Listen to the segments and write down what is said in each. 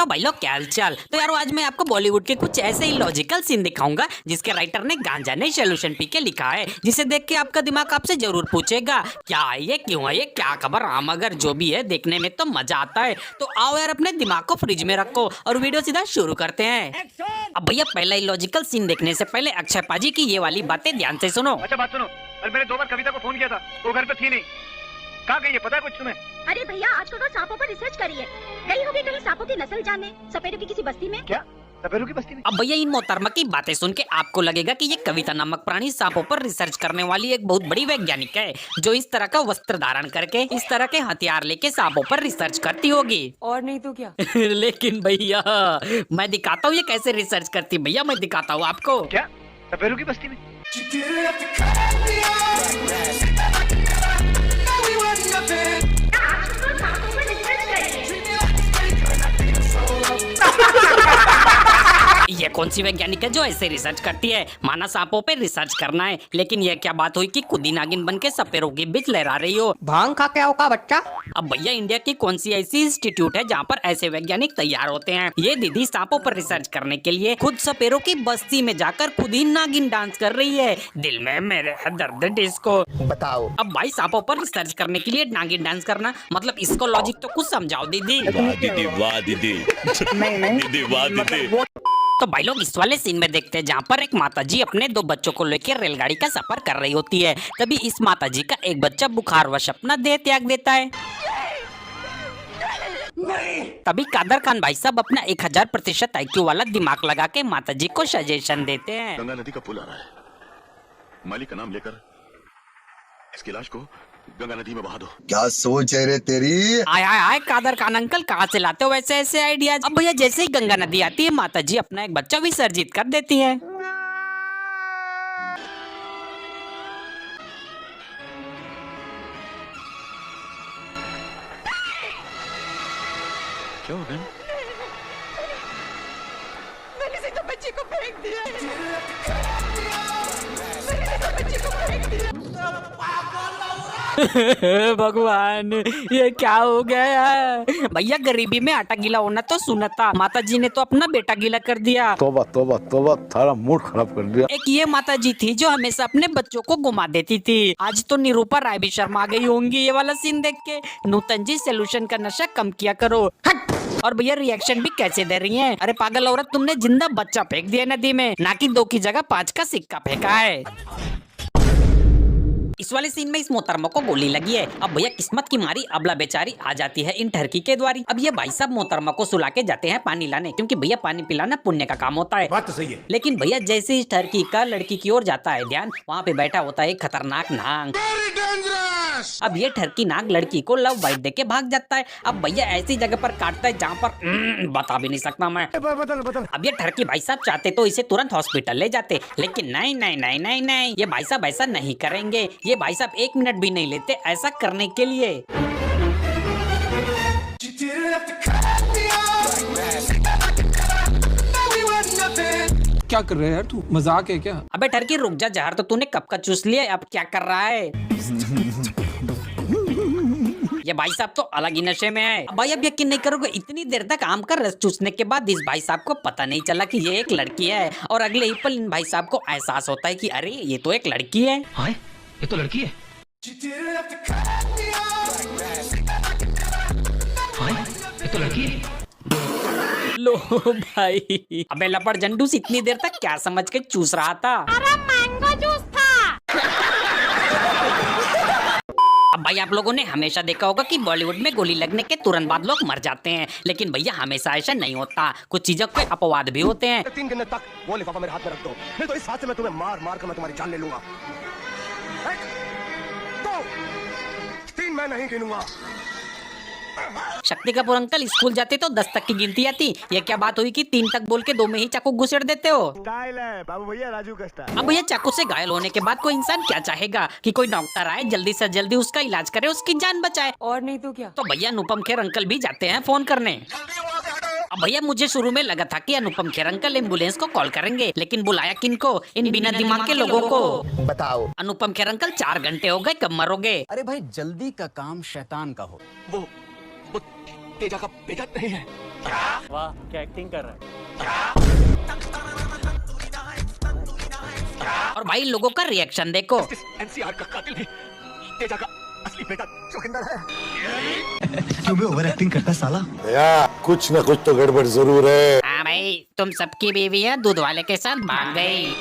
तो भाई लोग क्या हालचाल। तो यार आज मैं आपको बॉलीवुड के कुछ ऐसे ही लॉजिकल सीन दिखाऊंगा जिसके राइटर ने गांजा नहीं सोल्यूशन पी के लिखा है, जिसे देख के आपका दिमाग आपसे जरूर पूछेगा क्या है ये, क्यों है ये, क्या खबर, मगर जो भी है देखने में तो मजा आता है। तो आओ यार अपने दिमाग को फ्रिज में रखो और वीडियो सीधा शुरू करते हैं। अब भैया पहला ही लॉजिकल सीन देखने से पहले अक्षय पाजी की ये वाली बातें ध्यान से सुनो। अच्छा बात सुनो, अरे मैंने 2 बार कविता को फोन किया था, वो घर पे थी नहीं। कहाँ गई है पता है कुछ तुम्हें? अरे भैया आजकल तो सांपों पर रिसर्च करिए, गई होगी कहीं सांपों की नस्ल जानने, सपेरों की किसी बस्ती में। क्या सपेरों की बस्ती में? अब भैया इन मोहतरमा की बातें सुन के आपको लगेगा कि ये कविता नामक प्राणी सांपों पर रिसर्च करने वाली एक बहुत बड़ी वैज्ञानिक है जो इस तरह का वस्त्र धारण करके इस तरह के हथियार लेके सांपों पर रिसर्च करती होगी। और नहीं तो क्या। लेकिन भैया मैं दिखाता हूँ ये कैसे रिसर्च करती, भैया मैं दिखाता हूँ आपको। क्या सपेरों की बस्ती में? ये कौन सी वैज्ञानिक है जो ऐसे रिसर्च करती है? माना सांपों पे रिसर्च करना है, लेकिन ये क्या बात हुई कि खुद ही नागिन बन के सपेरों के बीच लहरा रही हो? भांग खा के आओ का बच्चा। अब भैया इंडिया की कौन सी ऐसी इंस्टीट्यूट है जहाँ पर ऐसे वैज्ञानिक तैयार होते हैं? ये दीदी सांपों पर रिसर्च करने के लिए खुद सपेरों की बस्ती में जाकर खुद ही नागिन डांस कर रही है। दिल में मेरे दर्द डिस्को। बताओ। अब भाई सांपों पर रिसर्च करने के लिए नागिन डांस करना, मतलब इसको लॉजिक तो कुछ समझाओ दीदी। वाह दीदी, वाह दीदी। दीदी वाह दीदी। तो भाई लोग इस वाले सीन में देखते हैं जहाँ पर एक माताजी अपने 2 बच्चों को लेकर रेलगाड़ी का सफर कर रही होती है। तभी इस माताजी का एक बच्चा बुखारवश अपना देह त्याग देता है। तभी कादर खान भाई साहब अपना 1000% IQ वाला दिमाग लगा के माताजी को सजेशन देते हैं। गंगा नदी का पुल आ रहा है, मालिक का नाम लेकर इसकी लाश को गंगा नदी में बहा दो। क्या सोच है रे तेरी? आय आय आय कादर खान अंकल कहाँ से लाते हो वैसे ऐसे आइडियाज? अब भैया जैसे ही गंगा नदी आती है माताजी अपना एक बच्चा विसर्जित कर देती है। क्या हो गया? मैंने सीधा बच्ची को फेंक दिया। मैंने सीधा बच्ची को फेंक दिया। भगवान ये क्या हो गया? भैया गरीबी में आटा गीला होना तो सुनता, माताजी ने तो अपना बेटा गीला कर दिया। तोबा तोबा तोबा, थारा मूड खराब कर दिया। एक ये माताजी थी जो हमेशा अपने बच्चों को घुमा देती थी। आज तो निरूपा राय भी शर्मा गई होंगी ये वाला सीन देख के। नूतन जी सोल्यूशन का नशा कम किया करो। और भैया रिएक्शन भी कैसे दे रही हैं? अरे पागल औरत, तुमने जिंदा बच्चा फेंक दिया नदी में, ना कि 2 की जगह 5 का सिक्का फेंका है। इस वाले सीन में इस मोहतरमा को गोली लगी है। अब भैया किस्मत की मारी अबला बेचारी आ जाती है इन ठरकी के द्वारी। अब ये भाई साहब मोहतरमा को सुला के जाते हैं पानी लाने, क्योंकि भैया पानी पिलाना पुण्य का काम होता है। बात तो सही है। लेकिन भैया जैसे इस ठरकी का लड़की की ओर जाता है ध्यान, वहाँ पे बैठा होता है एक खतरनाक नाग। अब ये ठरकी नाग लड़की को लव बाइट देके भाग जाता है। अब भैया ऐसी जगह पर काटता है जहाँ पर बता भी नहीं सकता मैं। बदल। अब ये ठरकी भाई साहब चाहते तो इसे तुरंत हॉस्पिटल ले जाते, लेकिन नहीं नहीं नहीं नहीं नहीं, ये भाई साहब ऐसा नहीं करेंगे। ये भाई साहब 1 मिनट भी नहीं लेते ऐसा करने के लिए। क्या कर रहे हैं यार तू? मजाक है क्या? अबे ठरकी रुक जा, जहर तो तूने कब का चूस लिया, अब क्या कर रहा है? ये भाई साहब तो अलग ही नशे में है। भाई अब यकीन नहीं करोगे, इतनी देर तक आम का रस चूसने के बाद इस भाई साहब को पता नहीं चला कि ये एक लड़की है, और अगले ही पल इन भाई साहब को एहसास होता है कि अरे ये तो एक लड़की है। हाँ ये तो लड़की है। हाँ ये तो लड़की है। लो भाई, अबे लपड़ जंडूस इतनी देर तक क्या समझ के चूस रहा था? अरे मैंगो जूस था। अब भाई आप लोगों ने हमेशा देखा होगा कि बॉलीवुड में गोली लगने के तुरंत बाद लोग मर जाते हैं, लेकिन भैया हमेशा ऐसा नहीं होता। कुछ चीजों के अपवाद भी होते हैं। 3 दिन तक वो लिफाफा मेरे हाथ में रख दो, नहीं तो इस हाथ से मैं तुम्हें मार मार कर मैं तुम्हारी जान ले लूंगा। 1 2 3 मैं नहीं गिनूंगा। शक्ति कपूर अंकल स्कूल जाते तो 10 तक की गिनती आती, ये क्या बात हुई कि 3 तक बोल के 2 में ही चाकू घुसेड़ देते हो? स्टाइल है बाबू भैया, राजू का स्टाइल। अब भैया चाकू से घायल होने के बाद कोई इंसान क्या चाहेगा कि कोई डॉक्टर आए, जल्दी से जल्दी उसका इलाज करे, उसकी जान बचाए। और नहीं तो क्या। तो भैया अनुपम खेर अंकल भी जाते हैं फोन करने। अब भैया मुझे शुरू में लगा था कि अनुपम खेर अंकल एम्बुलेंस को कॉल करेंगे, लेकिन बुलाया किनको? इन बिना दिमाग के लोगों को। बताओ। अनुपम खेर अंकल 4 घंटे हो गए, कब मरोगे? अरे भाई जल्दी का काम शैतान का हो। वो तेजा का बेटा नहीं है। वाह क्या एक्टिंग कर रहा है। और भाई लोगों का रिएक्शन देखो। एनसीआर का कातिल भी तेजा का असली बेटा जोगिंदर है। क्यों भी ओवर एक्टिंग करता साला? या कुछ न कुछ तो गड़बड़ जरूर है। हाँ भाई तुम सबकी बीवी है दूध वाले के साथ भाग गई।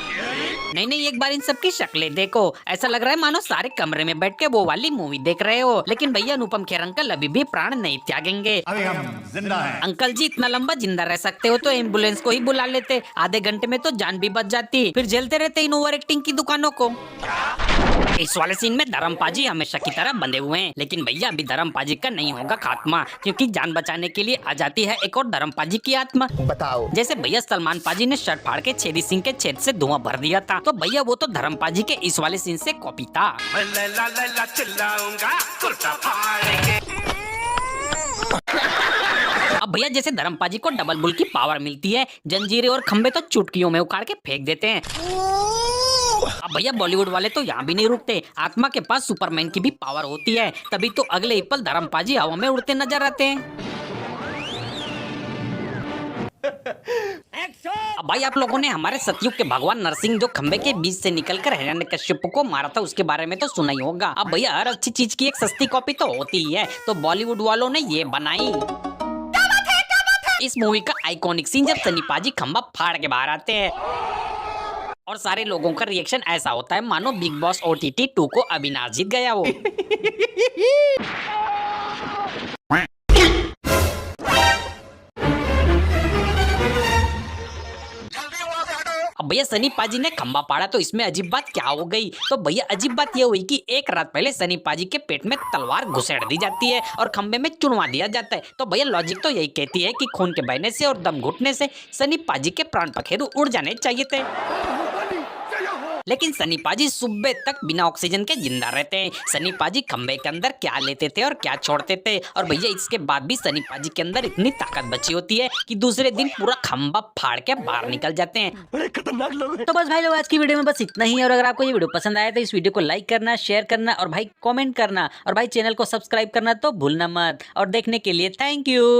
नहीं नहीं एक बार इन सबकी शक्लें देखो, ऐसा लग रहा है मानो सारे कमरे में बैठ के वो वाली मूवी देख रहे हो। लेकिन भैया अनुपम खेर अंकल अभी भी प्राण नहीं त्यागेंगे। अभी हम जिंदा हैं। अंकल जी इतना लंबा जिंदा रह सकते हो तो एम्बुलेंस को ही बुला लेते, आधे घंटे में तो जान भी बच जाती। फिर झेलते रहते इन ओवर एक्टिंग की दुकानों को। इस वाले सीन में धर्मपाजी हमेशा की तरह बंधे हुए हैं, लेकिन भैया अभी धर्मपाजी का नहीं होगा खात्मा, क्योंकि जान बचाने के लिए आ जाती है एक और धर्मपाजी की आत्मा। बताओ। जैसे भैया सलमान पाजी ने शर्ट फाड़ के छेदी सिंह के छेद से धुआं भर दिया था, तो भैया वो तो धर्मपाजी के इस वाले सीन से कॉपी था। अब भैया जैसे धर्मपाजी को डबल बुल की पावर मिलती है, जंजीरें और खंबे तो चुटकियों में उखाड़ के फेंक देते हैं। अब भैया बॉलीवुड वाले तो यहाँ भी नहीं रुकते, आत्मा के पास सुपरमैन की भी पावर होती है, तभी तो अगले ही पल धर्मपाजी हवा में उड़ते नजर आते हैं। अब भाई आप लोगों ने हमारे सतयुग के भगवान नरसिंह जो खंबे के बीच से निकलकर हिरण्यकश्यप को मारा था उसके बारे में तो सुना ही होगा। अब भैया हर अच्छी चीज की एक सस्ती कॉपी तो होती ही है, तो बॉलीवुड वालों ने ये बनाई। इस मूवी का आइकॉनिक सीन जब सनी पाजी खंबा फाड़ के बाहर आते हैं और सारे लोगों का रिएक्शन ऐसा होता है मानो बिग बॉस OTT 2 को अविनाश जीत गया हो। अब भैया सनी पाजी ने खंबा पाड़ा तो इसमें अजीब बात क्या हो गई? तो भैया अजीब बात ये हुई कि एक रात पहले सनी पाजी के पेट में तलवार घुसेड़ दी जाती है और खंबे में चुनवा दिया जाता है। तो भैया लॉजिक तो यही कहती है कि खून के बहने से और दम घुटने से सनी पाजी के प्राण पखेरु उड़ जाने चाहिए थे, लेकिन सनी पाजी सुबह तक बिना ऑक्सीजन के जिंदा रहते हैं। सनी पाजी खंबे के अंदर क्या लेते थे और क्या छोड़ते थे, और भैया इसके बाद भी सनी पाजी के अंदर इतनी ताकत बची होती है कि दूसरे दिन पूरा खंबा फाड़ के बाहर निकल जाते हैं। बड़े खतरनाक लोग हैं। तो बस भाई लोग आज की वीडियो में बस इतना ही, और अगर आपको ये वीडियो पसंद आया तो इस वीडियो को लाइक करना, शेयर करना और भाई कमेंट करना, और भाई चैनल को सब्सक्राइब करना तो भूलना मत। और देखने के लिए थैंक यू।